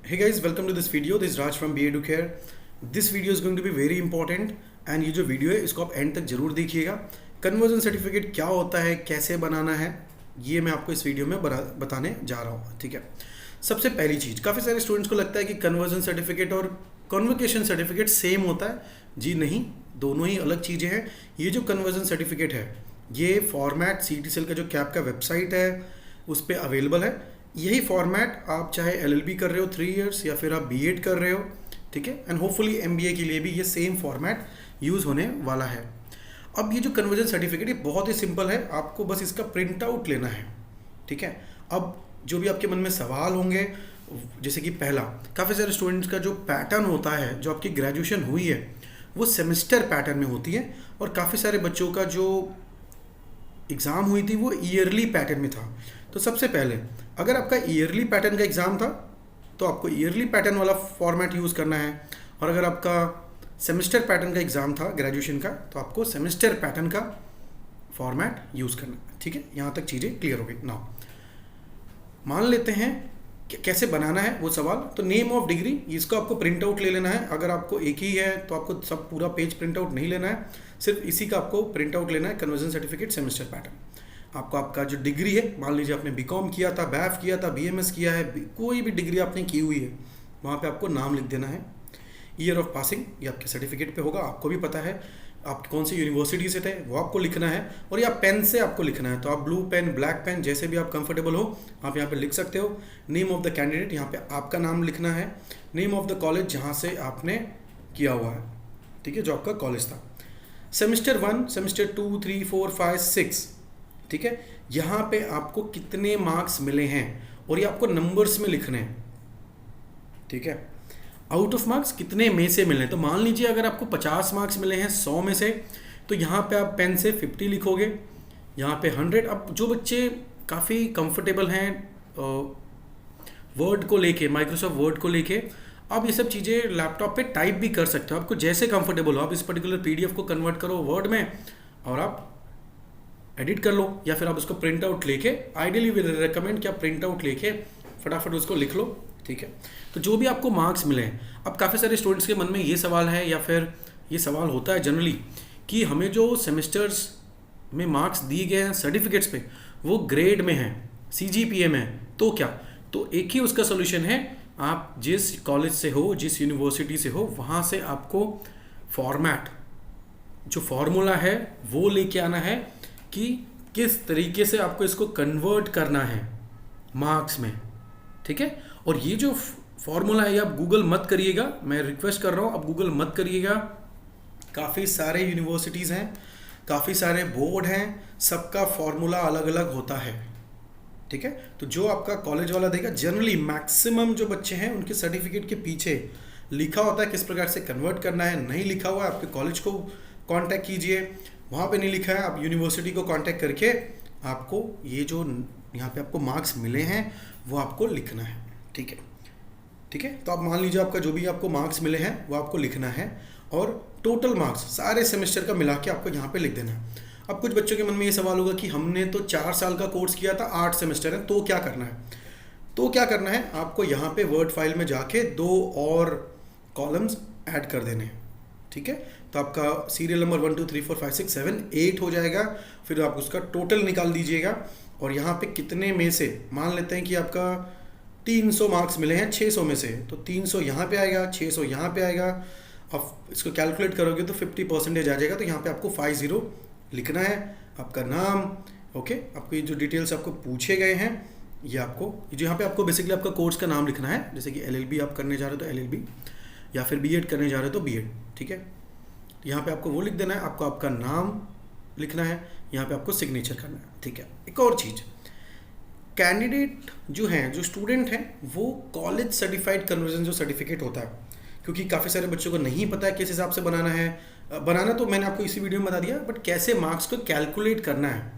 Hey guys, welcome to this video. This is Raj from BA to Care. This video is going to be very important and ये जो video है इसको आप and तक जरूर देखिएगा। कन्वर्जन सर्टिफिकेट क्या होता है, कैसे बनाना है, ये मैं आपको इस वीडियो में बताने जा रहा हूँ। ठीक है, सबसे पहली चीज़, काफ़ी सारे स्टूडेंट्स को लगता है कि कन्वर्जन सर्टिफिकेट और कॉन्वोकेशन सर्टिफिकेट सेम होता है। जी नहीं, दोनों ही अलग चीज़ें हैं। ये जो कन्वर्जन सर्टिफिकेट है ये फॉर्मेट CET-CEL का जो कैप का वेबसाइट है उस पर अवेलेबल है। यही फॉर्मेट आप चाहे LLB कर रहे हो 3 इयर्स या फिर आप B.Ed कर रहे हो, ठीक है, एंड होपफुली MBA के लिए भी ये सेम फॉर्मेट यूज़ होने वाला है। अब ये जो कन्वर्जन सर्टिफिकेट ये बहुत ही सिंपल है, आपको बस इसका प्रिंट आउट लेना है। ठीक है, अब जो भी आपके मन में सवाल होंगे, जैसे कि पहला, काफ़ी सारे स्टूडेंट्स का जो पैटर्न होता है, जो आपकी ग्रेजुएशन हुई है वो सेमेस्टर पैटर्न में होती है, और काफ़ी सारे बच्चों का जो एग्ज़ाम हुई थी वो ईयरली पैटर्न में था। तो सबसे पहले अगर आपका ईयरली पैटर्न का एग्ज़ाम था तो आपको ईयरली पैटर्न वाला फॉर्मेट यूज़ करना है, और अगर आपका सेमेस्टर पैटर्न का एग्ज़ाम था ग्रेजुएशन का तो आपको सेमेस्टर पैटर्न का फॉर्मेट यूज़ करना है। ठीक है, यहाँ तक चीज़ें क्लियर हो गई। नाउ मान लेते हैं कि कैसे बनाना है वो सवाल। तो नेम ऑफ डिग्री, इसको आपको प्रिंट आउट ले लेना है। अगर आपको एक ही है तो आपको सब पूरा पेज प्रिंट आउट नहीं लेना है, सिर्फ इसी का आपको प्रिंट आउट लेना है, कन्वर्जन सर्टिफिकेट सेमेस्टर पैटर्न। आपको आपका जो डिग्री है, मान लीजिए आपने BCom किया था, BAF किया था, BMS किया है, कोई भी डिग्री आपने की हुई है, वहाँ पे आपको नाम लिख देना है। ईयर ऑफ पासिंग ये आपके सर्टिफिकेट पे होगा, आपको भी पता है आप कौन सी यूनिवर्सिटी से थे वो आपको लिखना है, और या पेन से आपको लिखना है। तो आप ब्लू पेन, ब्लैक पेन, जैसे भी आप कंफर्टेबल हो आप यहाँ पे लिख सकते हो। नेम ऑफ द कैंडिडेट, यहाँ पे आपका नाम लिखना है। नेम ऑफ द कॉलेज जहाँ से आपने किया हुआ है, ठीक है, जो आपका कॉलेज था। सेमेस्टर 1, सेमेस्टर 2, 3, 4, 5, 6, ठीक है, यहाँ पे आपको कितने मार्क्स मिले हैं और ये आपको नंबर्स में लिखने हैं। ठीक है, आउट ऑफ मार्क्स कितने में से मिले हैं। तो मान लीजिए अगर आपको 50 मार्क्स मिले हैं 100 में से, तो यहाँ पे आप पेन से 50 लिखोगे, यहाँ पे 100। अब जो बच्चे काफ़ी कंफर्टेबल हैं वर्ड को लेके, माइक्रोसॉफ्ट वर्ड को लेके, आप ये सब चीज़ें लैपटॉप पे टाइप भी कर सकते हो। आपको जैसे कंफर्टेबल हो, आप इस पर्टिकुलर PDF को कन्वर्ट करो वर्ड में और आप एडिट कर लो, या फिर आप उसको प्रिंट आउट लेके, आइडियली वी रिकमेंड कि आप प्रिंट आउट लेके फटाफट उसको लिख लो। ठीक है, तो जो भी आपको मार्क्स मिले हैं, अब काफ़ी सारे स्टूडेंट्स के मन में ये सवाल है, या फिर ये सवाल होता है जनरली, कि हमें जो सेमेस्टर्स में मार्क्स दिए गए हैं सर्टिफिकेट्स पे वो ग्रेड में हैं, CGPA में है, तो क्या? तो एक ही उसका सोल्यूशन है, आप जिस कॉलेज से हो, जिस यूनिवर्सिटी से हो, वहाँ से आपको फॉर्मेट, जो फॉर्मूला है वो लेके आना है कि किस तरीके से आपको इसको कन्वर्ट करना है मार्क्स में। ठीक है, और ये जो फॉर्मूला है आप गूगल मत करिएगा, मैं रिक्वेस्ट कर रहा हूँ, आप गूगल मत करिएगा। काफ़ी सारे यूनिवर्सिटीज़ हैं, काफ़ी सारे बोर्ड हैं, सबका फॉर्मूला अलग अलग होता है। ठीक है, तो जो आपका कॉलेज वाला देगा, जनरली मैक्सिमम जो बच्चे हैं उनके सर्टिफिकेट के पीछे लिखा होता है किस प्रकार से कन्वर्ट करना है। नहीं लिखा हुआ है, आपके कॉलेज को कांटेक्ट कीजिए, वहाँ पे नहीं लिखा है, आप यूनिवर्सिटी को कांटेक्ट करके आपको ये जो यहाँ पे आपको मार्क्स मिले हैं वो आपको लिखना है। ठीक है, ठीक है, तो आप मान लीजिए आपका जो भी आपको मार्क्स मिले हैं वो आपको लिखना है, और टोटल मार्क्स सारे सेमेस्टर का मिला के आपको यहाँ पे लिख देना है। अब कुछ बच्चों के मन में ये सवाल होगा कि हमने तो 4 साल का कोर्स किया था, 8 सेमेस्टर है, तो क्या करना है? तो क्या करना है, आपको यहाँ पे वर्ड फाइल में जाके 2 और कॉलम्स ऐड कर देने हैं। ठीक है, तो आपका सीरियल नंबर 1 2 3 4 5 6 7 8 हो जाएगा। फिर आप उसका टोटल निकाल दीजिएगा, और यहाँ पे कितने में से, मान लेते हैं कि आपका 300 मार्क्स मिले हैं 600 में से, तो 300 यहाँ पे आएगा, 600 यहाँ पे आएगा। अब इसको कैलकुलेट करोगे तो 50% आ जाएगा। तो यहाँ पे आपको 50 लिखना है, आपका नाम, ओके, आपको ये जो डिटेल्स आपको पूछे गए हैं ये आपको, जो यहाँ पे आपको बेसिकली आपका कोर्स का नाम लिखना है। जैसे कि LLB आप करने जा रहे हो तो LLB, या फिर B.Ed करने जा रहे हो तो B.Ed। ठीक है, यहाँ पे आपको वो लिख देना है, आपको आपका नाम लिखना है, यहाँ पे आपको सिग्नेचर करना है। ठीक है, एक और चीज़, कैंडिडेट जो हैं, जो स्टूडेंट हैं, वो कॉलेज सर्टिफाइड कन्वर्जन जो सर्टिफिकेट होता है, क्योंकि काफ़ी सारे बच्चों को नहीं पता है किस हिसाब से बनाना है। बनाना तो मैंने आपको इसी वीडियो में बता दिया, बट कैसे मार्क्स को कैलकुलेट करना है,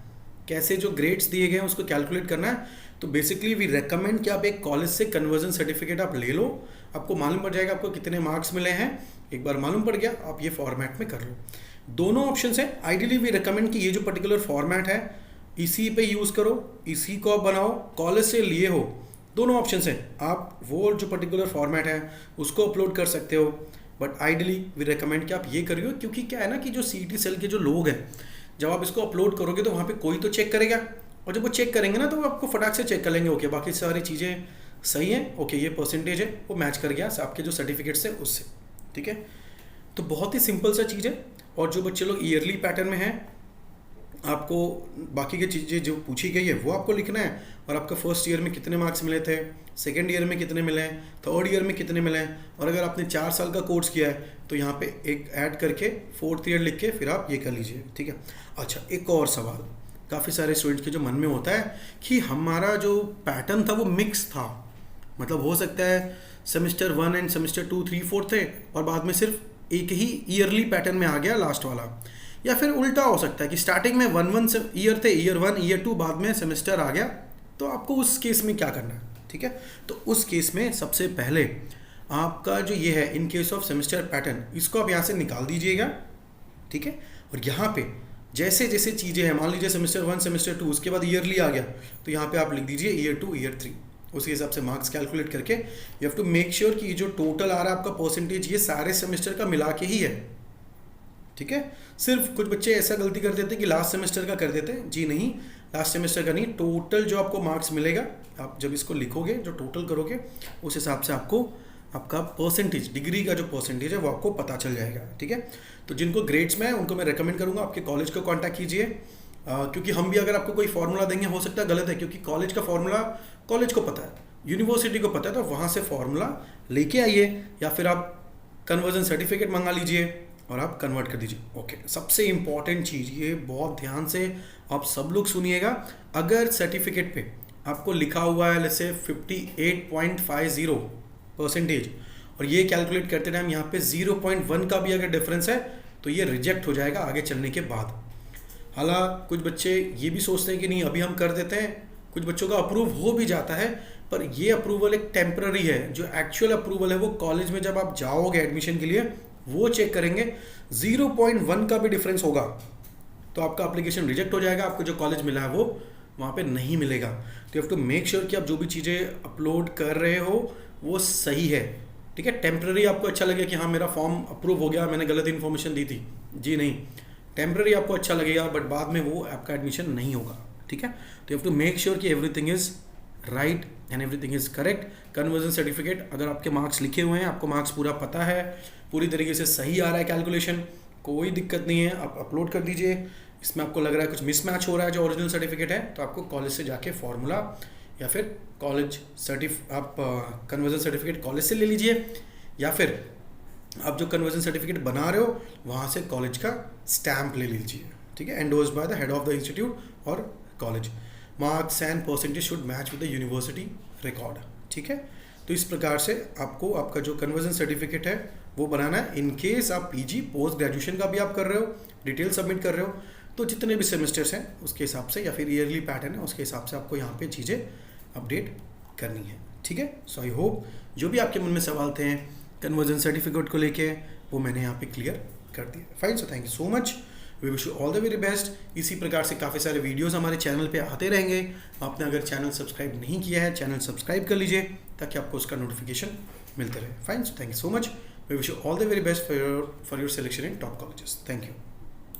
कैसे जो ग्रेड्स दिए गए हैं उसको कैलकुलेट करना है। तो बेसिकली वी रेकमेंड कि आप एक कॉलेज से कन्वर्जन सर्टिफिकेट आप ले लो, आपको मालूम पड़ जाएगा आपको कितने मार्क्स मिले हैं। एक बार मालूम पड़ गया, आप ये फॉर्मेट में कर लो। दोनों ऑप्शन है, आइडियली वी रिकमेंड कि ये जो पर्टिकुलर फॉर्मेट है इसी पे यूज़ करो, इसी को आप बनाओ। कॉलेज से लिए हो दोनों ऑप्शन हैं, आप वो जो पर्टिकुलर फॉर्मेट है उसको अपलोड कर सकते हो, बट आइडली वी रिकमेंड कि आप ये करिए, क्योंकि क्या है ना कि जो CET सेल के जो लोग हैं, जब आप इसको अपलोड करोगे तो वहाँ पे कोई तो चेक करेगा, और जब वो चेक करेंगे ना तो वो आपको फटाक से चेक कर लेंगे, ओके बाकी सारी चीज़ें सही हैं, ओके ये परसेंटेज है वो मैच कर गया आपके जो सर्टिफिकेट्स है उससे, ठीक है। तो बहुत ही सिंपल सा चीज़ है। और जो बच्चे लोग ईयरली पैटर्न में हैं, आपको बाकी की चीज़ें जो पूछी गई है वो आपको लिखना है, और आपका फर्स्ट ईयर में कितने मार्क्स मिले थे, सेकेंड ईयर में कितने मिले हैं, थर्ड ईयर में कितने मिले हैं, और अगर आपने 4 साल का कोर्स किया है तो यहाँ पे एक ऐड करके फोर्थ ईयर लिख के फिर आप ये कर लीजिए, ठीक है। अच्छा, एक और सवाल काफ़ी सारे स्टूडेंट्स के जो मन में होता है कि हमारा जो पैटर्न था वो मिक्स था, मतलब हो सकता है सेमेस्टर 1 एंड सेमेस्टर 2, 3, 4 थे और बाद में सिर्फ एक ही ईयरली पैटर्न में आ गया लास्ट वाला, या फिर उल्टा हो सकता है कि स्टार्टिंग में 1 ईयर थे, ईयर 1 ईयर 2 बाद में सेमेस्टर आ गया। तो आपको उस केस में क्या करना है, ठीक है। तो उस केस में सबसे पहले आपका जो ये है in case of semester pattern, इसको आप यहाँ से निकाल दीजिएगा, ठीक है। और यहाँ पे जैसे जैसे चीज़ें हैं, मान लीजिए सेमेस्टर 1 सेमेस्टर 2 उसके बाद ईयरली आ गया, तो यहाँ पे आप लिख दीजिए ईयर 2 ईयर 3, उसी हिसाब से मार्क्स कैलकुलेट करके you have to make sure कि ये जो टोटल आ रहा है आपका परसेंटेज ये सारे सेमेस्टर का मिला के ही है, ठीक है। सिर्फ कुछ बच्चे ऐसा गलती कर देते हैं कि लास्ट सेमेस्टर का कर देते हैं, जी नहीं, लास्ट सेमेस्टर का नहीं, टोटल जो आपको मार्क्स मिलेगा आप जब इसको लिखोगे, जो टोटल करोगे उस हिसाब से आपको आपका परसेंटेज, डिग्री का जो परसेंटेज है वो आपको पता चल जाएगा, ठीक है। तो जिनको ग्रेड्स में है उनको मैं रेकमेंड करूँगा आपके कॉलेज को कॉन्टैक्ट कीजिए, क्योंकि हम भी अगर आपको कोई फार्मूला देंगे हो सकता है गलत है, क्योंकि कॉलेज का फार्मूला कॉलेज को पता है, यूनिवर्सिटी को पता है, तो वहाँ से फार्मूला लेके आइए, या फिर आप कन्वर्जन सर्टिफिकेट मंगा लीजिए और आप कन्वर्ट कर दीजिए, ओके। सबसे इम्पॉर्टेंट चीज़ ये बहुत ध्यान से आप सब लोग सुनिएगा, अगर सर्टिफिकेट पे आपको लिखा हुआ है जैसे 58.50% और ये कैलकुलेट करते टाइम यहाँ पे 0.1 का भी अगर डिफरेंस है तो ये रिजेक्ट हो जाएगा आगे चलने के बाद। हालांकि कुछ बच्चे ये भी सोचते हैं कि नहीं अभी हम कर देते हैं, कुछ बच्चों का अप्रूव हो भी जाता है, पर ये अप्रूवल एक टेम्पररी है, जो एक्चुअल अप्रूवल है वो कॉलेज में जब आप जाओगे एडमिशन के लिए वो चेक करेंगे, 0.1 का भी डिफरेंस होगा तो आपका एप्लीकेशन रिजेक्ट हो जाएगा, आपको जो कॉलेज मिला है वो वहाँ पे नहीं मिलेगा। तो you have to make sure कि आप जो भी चीज़ें अपलोड कर रहे हो वो सही है, ठीक है। टेम्पररी आपको अच्छा लगे कि हाँ मेरा फॉर्म अप्रूव हो गया, मैंने गलत इन्फॉर्मेशन दी थी, जी नहीं, टेम्पररी आपको अच्छा लगेगा बट बाद में वो आपका एडमिशन नहीं होगा, ठीक है। तो you have to make sure कि everything is right and everything is correct. Conversion certificate अगर आपके मार्क्स लिखे हुए हैं, आपको मार्क्स पूरा पता है, पूरी तरीके से सही आ रहा है कैलकुलेशन, कोई दिक्कत नहीं है, आप अपलोड कर दीजिए। इसमें आपको लग रहा है कुछ मिसमैच हो रहा है जो ओरिजिनल सर्टिफिकेट है, तो आपको कॉलेज से जाके फॉर्मूला या फिर कॉलेज आप कन्वर्जन सर्टिफिकेट कॉलेज से ले लीजिए, या फिर आप जो कन्वर्जन सर्टिफिकेट बना रहे हो वहाँ से कॉलेज का स्टैम्प ले लीजिए, ठीक है, endorsed by the head of the institute और college. Marks and percentage should match with the university record, ठीक है। तो इस प्रकार से आपको आपका जो कन्वर्जन सर्टिफिकेट है वो बनाना है। इन केस आप पीजी पोस्ट ग्रेजुएशन का भी आप कर रहे हो, डिटेल सबमिट कर रहे हो, तो जितने भी सेमेस्टर्स हैं उसके हिसाब से, या फिर ईयरली पैटर्न है उसके हिसाब से आपको यहाँ पे चीज़ें अपडेट करनी है, ठीक है। सो आई होप जो भी आपके मन में सवाल थे कन्वर्जन सर्टिफिकेट को लेके वो मैंने यहाँ पे क्लियर कर दिया। Fine, so thank you so much, we wish you all the very best. इसी प्रकार से काफ़ी सारे वीडियोस हमारे चैनल पे आते रहेंगे। आपने अगर चैनल सब्सक्राइब नहीं किया है, चैनल सब्सक्राइब कर लीजिए ताकि आपको उसका नोटिफिकेशन मिलते रहे। Fine, so thank you so much, we wish you all the very best for your selection in top colleges. Thank you.